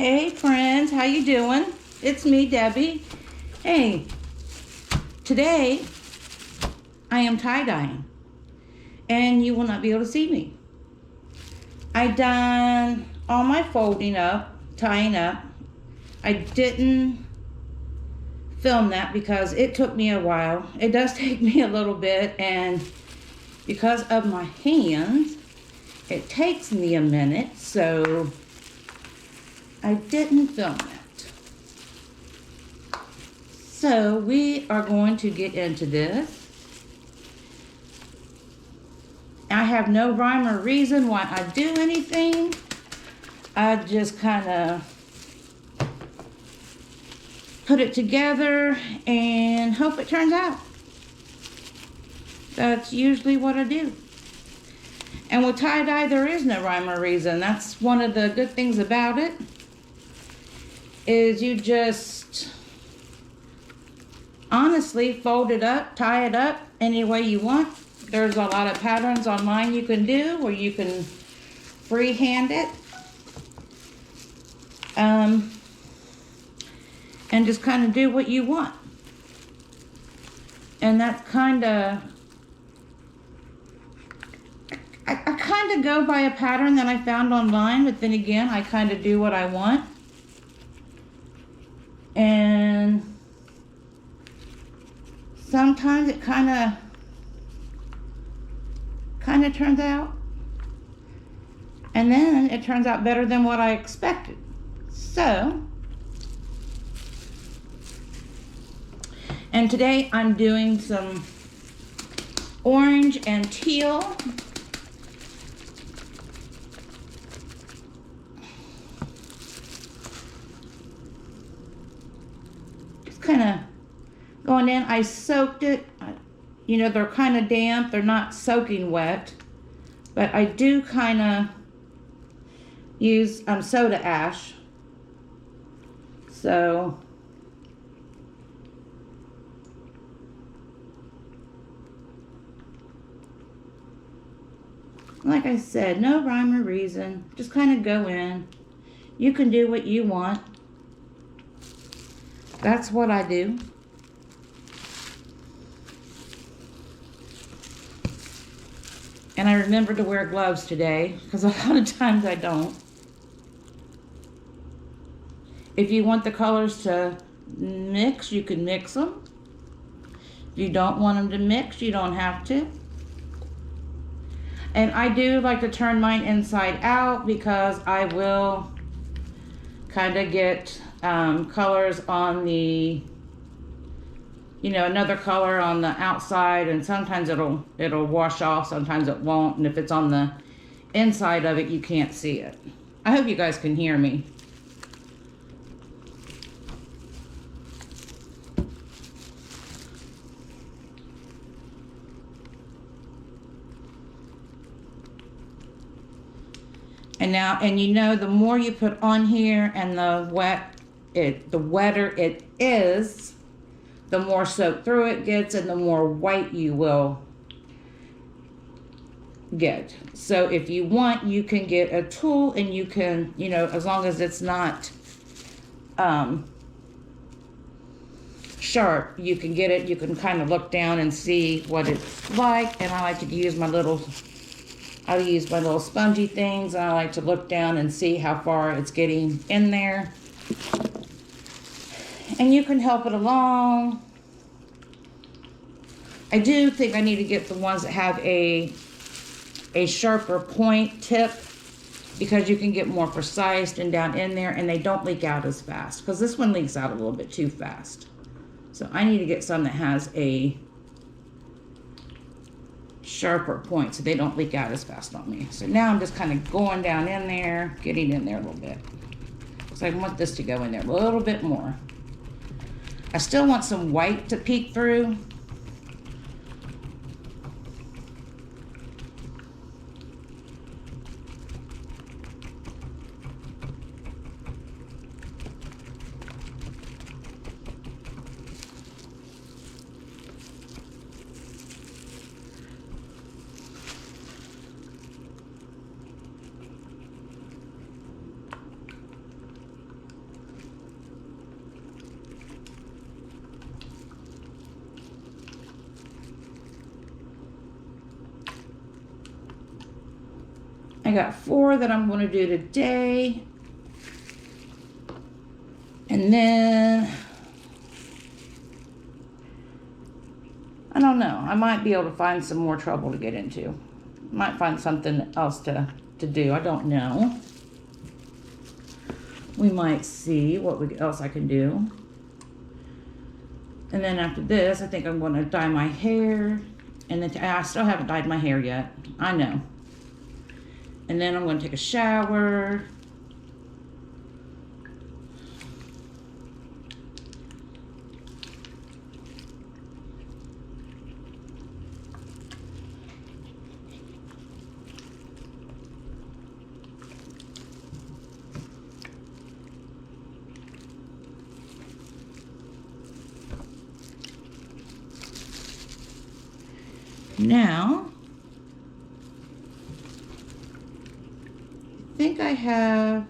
Hey friends, how you doing? It's me, Debbie. Hey, today I am tie-dyeing and you will not be able to see me. I done all my folding up, tying up. I didn't film that because it took me a while. It does take me a little bit, and because of my hands, it takes me a minute, so I didn't film it. So we are going to get into this. I have no rhyme or reason why I do anything. I just kind of put it together and hope it turns out. That's usually what I do. And with tie-dye, there is no rhyme or reason. That's one of the good things about it, is you just honestly fold it up, tie it up any way you want. There's a lot of patterns online you can do where you can freehand it. And just kind of do what you want. And that's kind of, I kind of go by a pattern that I found online, but then again, I kind of do what I want. And sometimes it kind of turns out, and then it turns out better than what I expected. So, and today I'm doing some orange and teal. Just kind of going in. I soaked it. You know, they're kind of damp. They're not soaking wet. But I do kind of use soda ash. So like I said, no rhyme or reason. Just kind of go in. You can do what you want. That's what I do. And I remember to wear gloves today, because a lot of times I don't. If you want the colors to mix, you can mix them. If you don't want them to mix, you don't have to. And I do like to turn mine inside out because I will kind of get colors on the, you know, another color on the outside, and sometimes it'll wash off, sometimes it won't, and if it's on the inside of it, you can't see it. I hope you guys can hear me. And now, and you know, the more you put on here and the wetter it is, the more soaked through it gets and the more white you will get. So if you want, you can get a tool and you can, you know, as long as it's not sharp, you can get it. You can kind of look down and see what it's like. And I like to use my little, I'll use my little spongy things, and I like to look down and see how far it's getting in there. And you can help it along. I do think I need to get the ones that have a sharper point tip, because you can get more precise and down in there, and they don't leak out as fast, because this one leaks out a little bit too fast. So I need to get some that has a sharper point so they don't leak out as fast on me. So now I'm just kind of going down in there, getting in there a little bit. So I want this to go in there a little bit more. I still want some white to peek through. I got 4 that I'm going to do today. And then, I don't know. I might be able to find some more trouble to get into. Might find something else to do. I don't know. We might see what else I can do. And then after this, I think I'm going to dye my hair. And then I still haven't dyed my hair yet. I know. And then I'm going to take a shower. Now, I think I have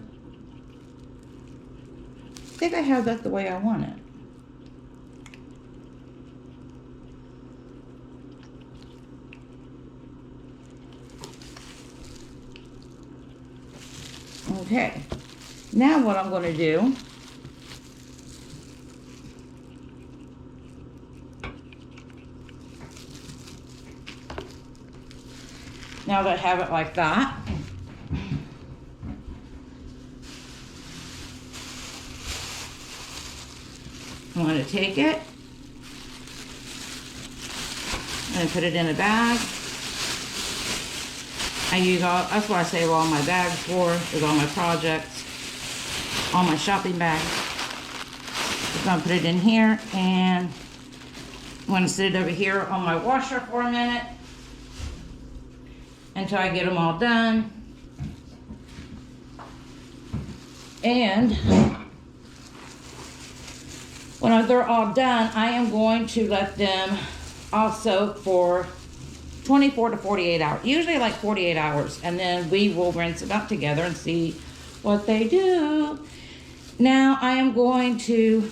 that the way I want it. Okay, now what I'm going to do, now that I have it like that, I'm going to take it and put it in a bag. I use all, that's what I save all my bags for, is all my projects, all my shopping bags. Just gonna put it in here, and I'm gonna sit it over here on my washer for a minute until I get them all done. And when they're all done, I am going to let them all soak for 24 to 48 hours, usually like 48 hours, and then we will rinse it up together and see what they do. Now I am going to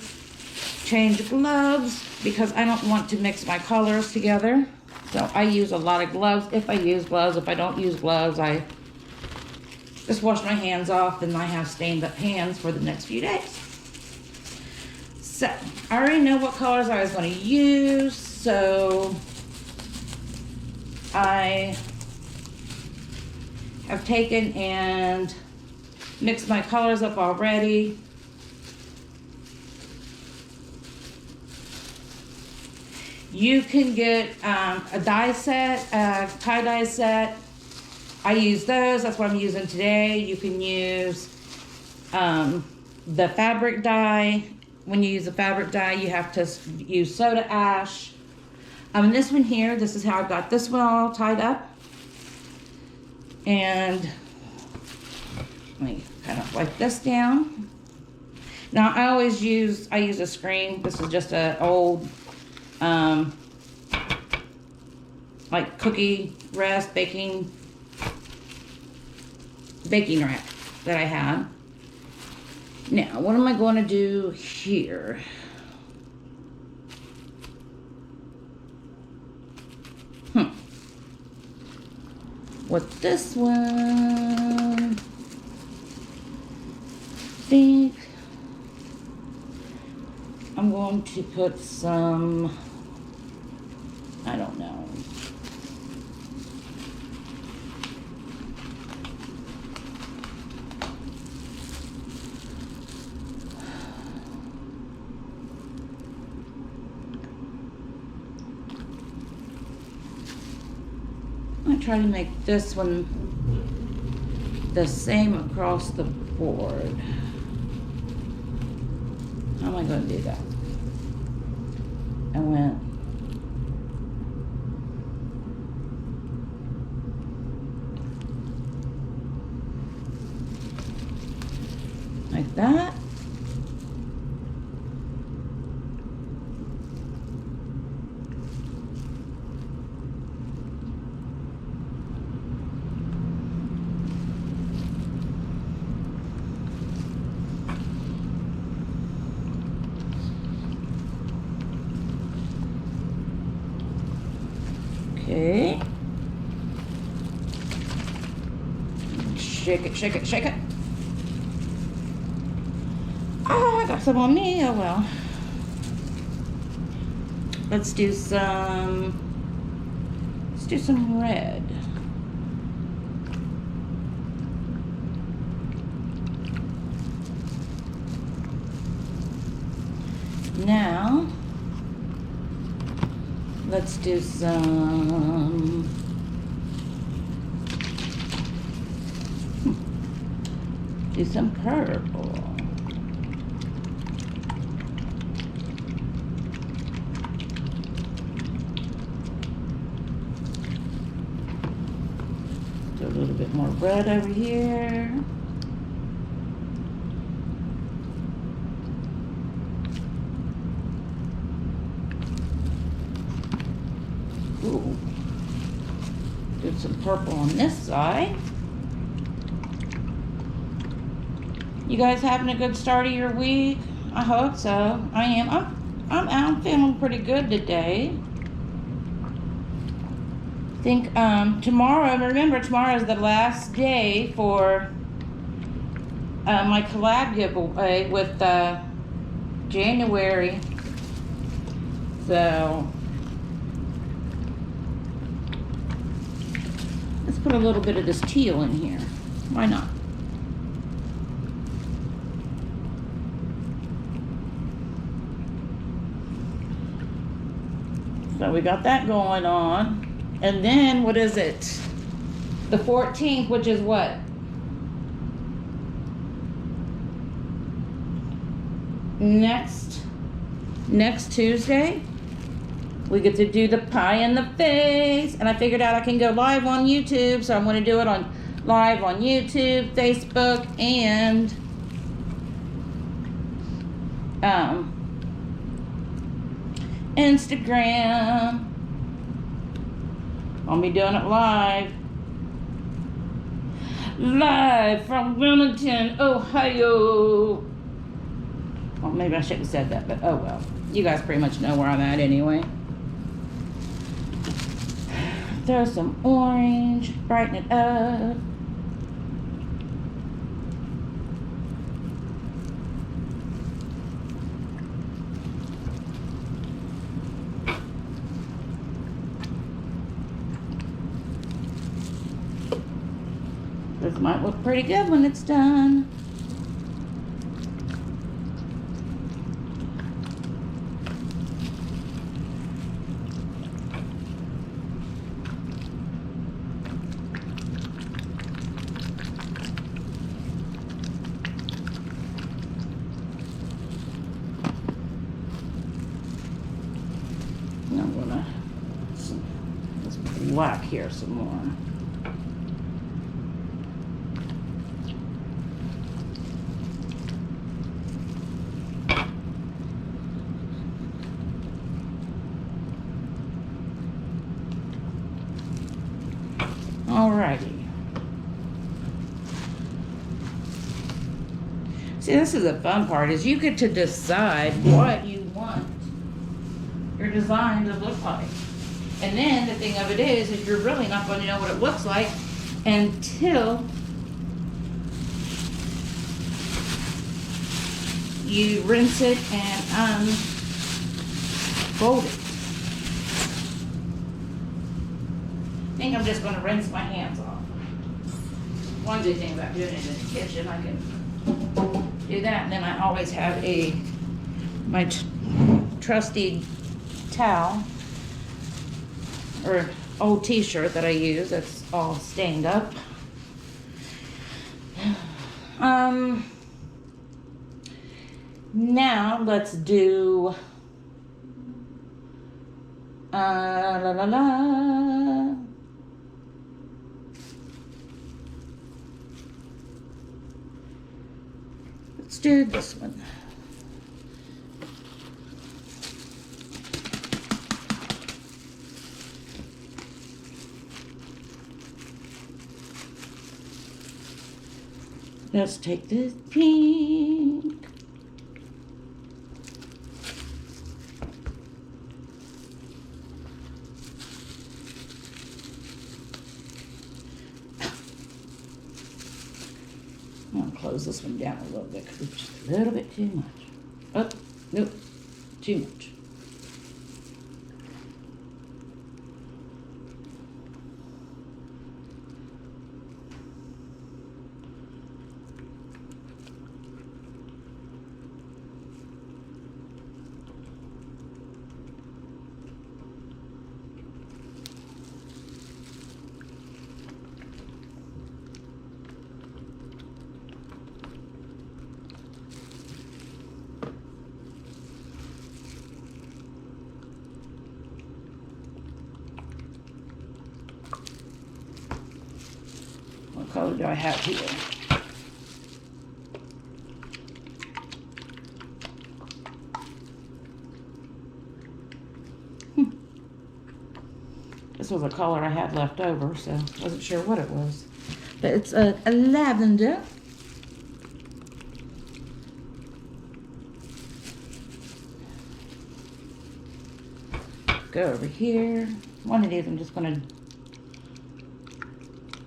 change gloves because I don't want to mix my colors together. So I use a lot of gloves if I use gloves. If I don't use gloves, I just wash my hands off, and I have stained up hands for the next few days. So I already know what colors I was going to use, so I have taken and mixed my colors up already. You can get a dye set, a tie-dye set. I use those, that's what I'm using today. You can use the fabric dye. When you use the fabric dye, you have to use soda ash. And this one here, this is how I got this one all tied up. And let me kind of wipe this down. Now I use a screen. This is just an old, like cookie rest, baking rack that I had. Now, what am I going to do here? With this one, I think I'm going to put some, I don't know. I'm gonna try to make this one the same across the board. How am I going to do that? I went like that. Okay. Shake it, shake it, shake it. Oh, I got some on me. Oh well. Let's do some red. Now, let's do some purple. Do a little bit more red over here. Ooh. Do some purple on this side. You guys having a good start of your week? I hope so. I am. I'm feeling pretty good today. I think tomorrow, remember tomorrow is the last day for my collab giveaway with January. So let's put a little bit of this teal in here. Why not? So we got that going on. And then, what is it? The 14th, which is what? Next Tuesday, we get to do the pie in the face. And I figured out I can go live on YouTube, so I'm going to do it live on YouTube, Facebook, and Instagram. I'll be doing it live from Wilmington, Ohio. Well, maybe I shouldn't have said that, but oh well. You guys pretty much know where I'm at anyway. Throw some orange, brighten it up. This might look pretty good when it's done. I'm gonna let's black here some more. Alrighty. See, this is the fun part, is you get to decide what you want your design to look like. And then the thing of it is you're really not going to know what it looks like until you rinse it and unfold it. I think I'm just going to rinse my hands off. One good thing about doing it in the kitchen, I can do that, and then I always have my trusty towel or old t-shirt that I use that's all stained up. Now let's do let's do this one. Let's take this pink. I'm gonna close this one down a little bit because it's just a little bit too much. Oh, nope, too much. What color do I have here? This was a color I had left over, so I wasn't sure what it was. But it's a lavender. Go over here. One of these I'm just gonna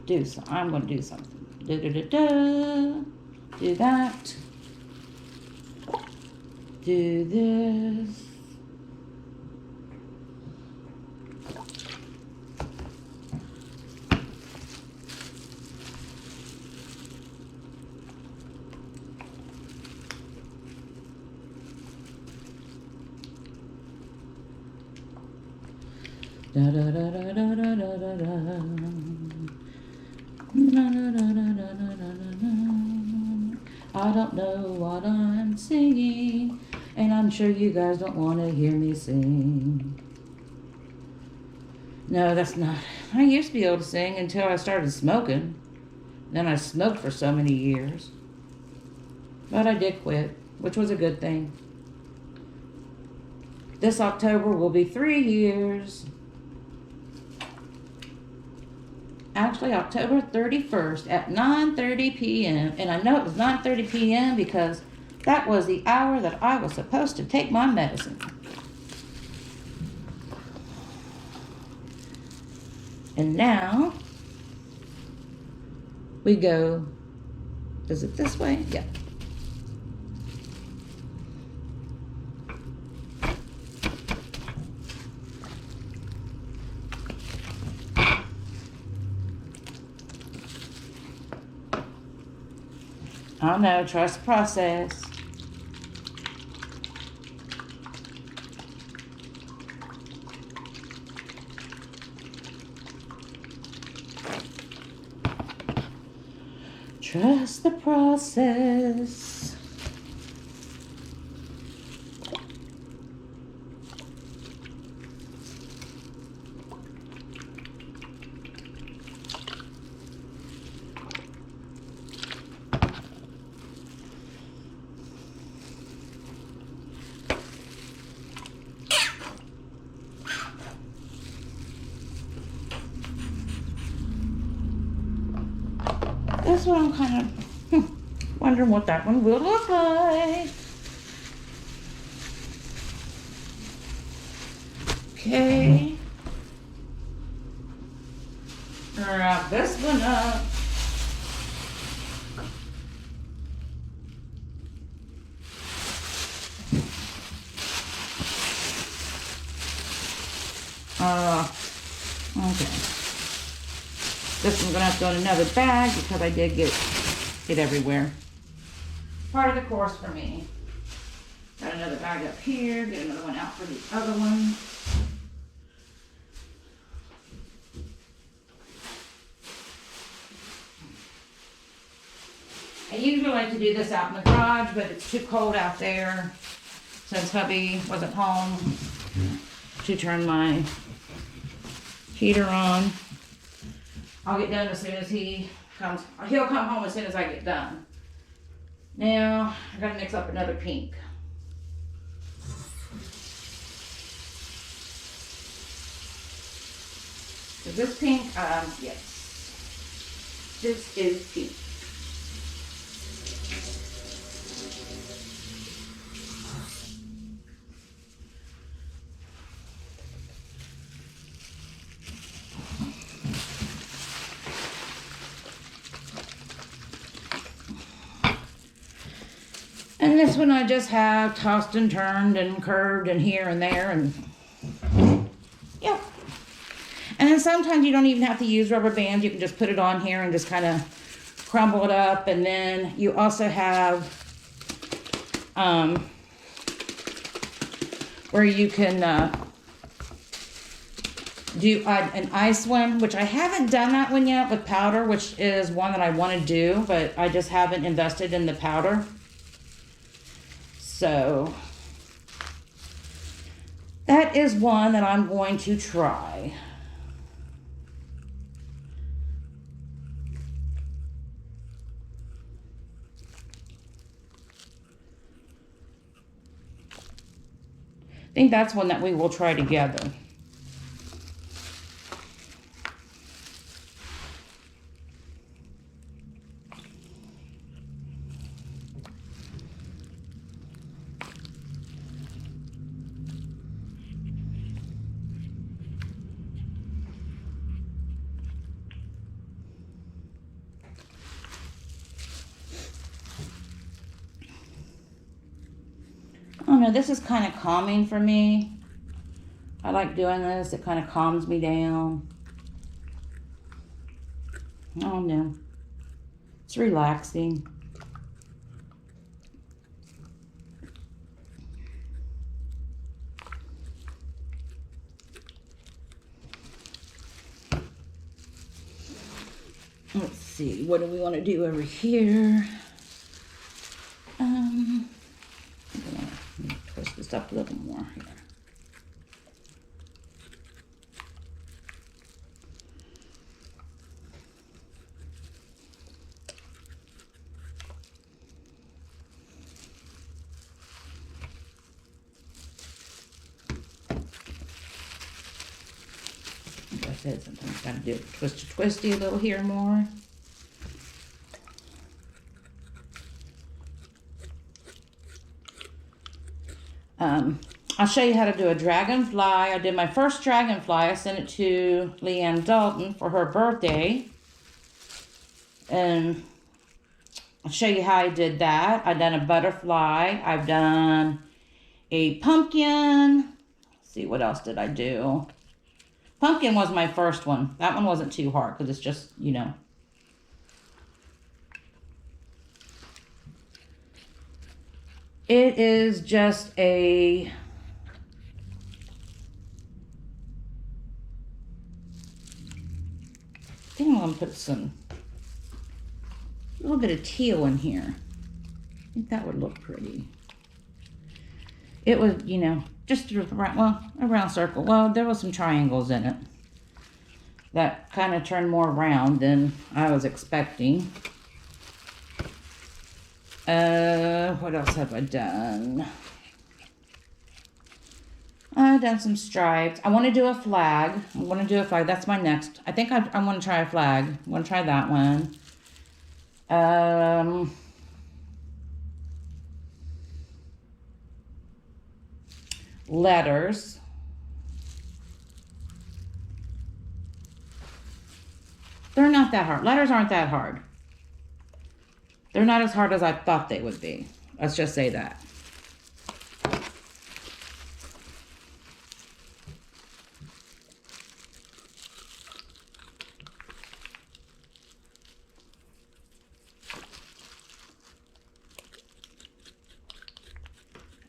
do some. I'm gonna do something. Da da da da. Do that. Do this. Da da da da da da da da da. I don't know what I'm singing, and I'm sure you guys don't want to hear me sing. No, that's not. I used to be able to sing until I started smoking. Then I smoked for so many years. But I did quit, which was a good thing. This October will be 3 years. Actually, October 31st at 9:30 p.m. And I know it was 9:30 p.m. because that was the hour that I was supposed to take my medicine. And now we go, is it this way? Yeah. I know, trust the process. Trust the process. That's what I'm kind of wondering what that one will look like. Okay. Wrap this one up. Okay. This one's gonna have to go in another bag because I did get it everywhere. Part of the course for me. Got another bag up here, get another one out for the other one. I usually like to do this out in the garage, but it's too cold out there since hubby wasn't home to turn my heater on. I'll get done as soon as he comes. He'll come home as soon as I get done. Now, I gotta mix up another pink. Is this pink? Yes. This is pink. And this one I just have tossed and turned and curved and here and there and yep. And then sometimes you don't even have to use rubber bands. You can just put it on here and just kind of crumble it up. And then you also have where you can do an ice one, which I haven't done that one yet with powder, which is one that I want to do, but I just haven't invested in the powder. So that is one that I'm going to try. I think that's one that we will try together. Oh no, this is kind of calming for me. I like doing this. It kind of calms me down. Oh no. It's relaxing. Let's see, what do we want to do over here? Twist this up a little more here. Like I said, sometimes you gotta do it twisty a little here more. I'll show you how to do a dragonfly. I did my first dragonfly. I sent it to Leanne Dalton for her birthday. And I'll show you how I did that. I've done a butterfly. I've done a pumpkin. Let's see, what else did I do? Pumpkin was my first one. That one wasn't too hard because it's just, you know. It is just a I think I'm going to put a little bit of teal in here. I think that would look pretty. It was, you know, just a round circle. Well, there was some triangles in it. That kind of turned more round than I was expecting. What else have I done? I've done some stripes. I want to do a flag. That's my next. I think I want to try a flag. I want to try that one. Letters. They're not that hard. Letters aren't that hard. They're not as hard as I thought they would be. Let's just say that.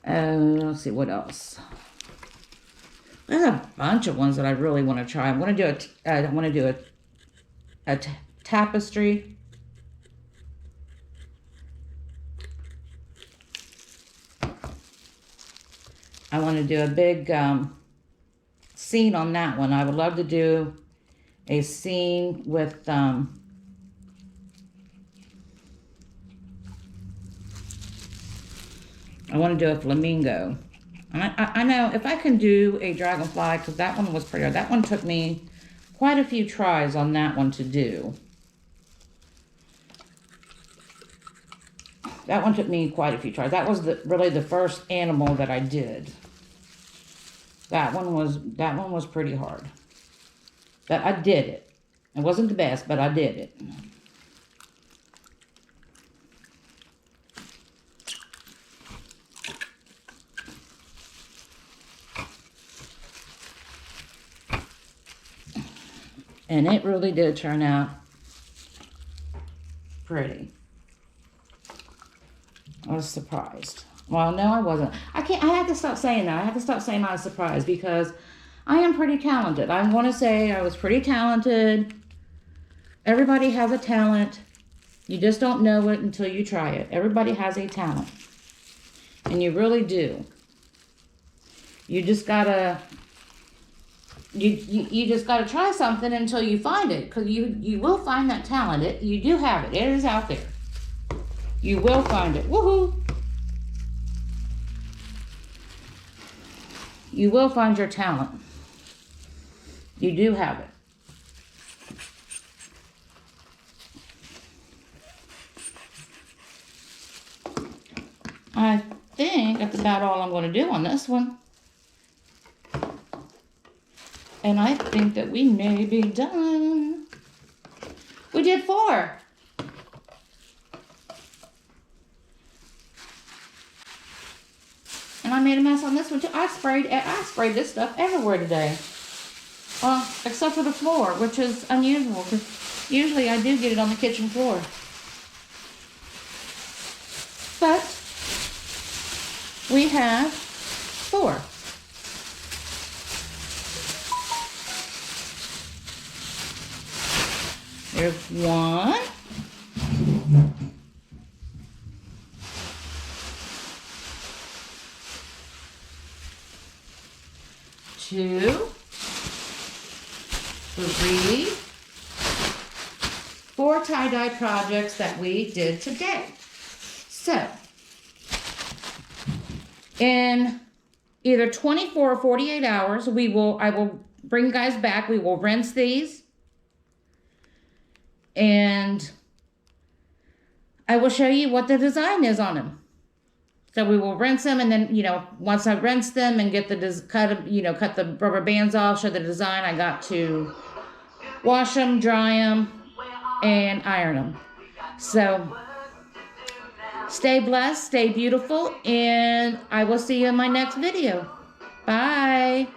Let's see what else. There's a bunch of ones that I really want to try. I want to do a tapestry. I want to do a big scene on that one. I would love to do a scene with I want to do a flamingo. And I know if I can do a dragonfly, because that one was pretty hard. That one took me quite a few tries on that one to do. That one took me quite a few tries. That was really the first animal that I did. That one was pretty hard. But I did it. It wasn't the best, but I did it. And it really did turn out pretty. I was surprised. Well, no, I wasn't. I had to stop saying that. I had to stop saying I was surprised because I am pretty talented. I want to say I was pretty talented. Everybody has a talent. You just don't know it until you try it. Everybody has a talent. And you really do. You just gotta... You just gotta try something until you find it. Because you will find that talent. You do have it. It is out there. You will find it. Woohoo! You will find your talent. You do have it. I think that's about all I'm going to do on this one. And I think that we may be done. We did 4. And I made a mess on this one too. I sprayed this stuff everywhere today. Well, except for the floor, which is unusual because usually I do get it on the kitchen floor. But we have 4. There's 1. 2, 3, 4 tie-dye projects that we did today. So, in either 24 or 48 hours, I will bring you guys back. We will rinse these. And I will show you what the design is on them. So we will rinse them, and then, once I rinse them and get cut the rubber bands off, show the design, I got to wash them, dry them, and iron them. So stay blessed, stay beautiful, and I will see you in my next video. Bye.